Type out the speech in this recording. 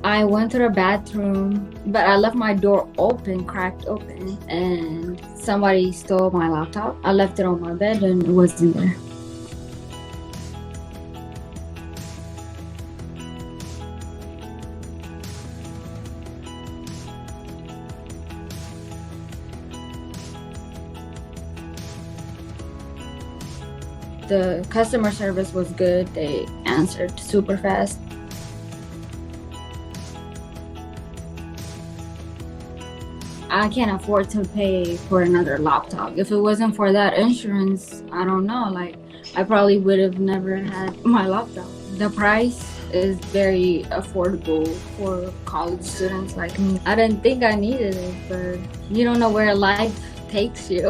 I went to the bathroom, but I left my door open, cracked open, and somebody stole my laptop. I left it on my bed and it wasn't there. The customer service was good. They answered super fast. I can't afford to pay for another laptop. If it wasn't for that insurance, I don't know, like I probably would have never had my laptop. The price is very affordable for college students like me. I didn't think I needed it, but you don't know where life takes you.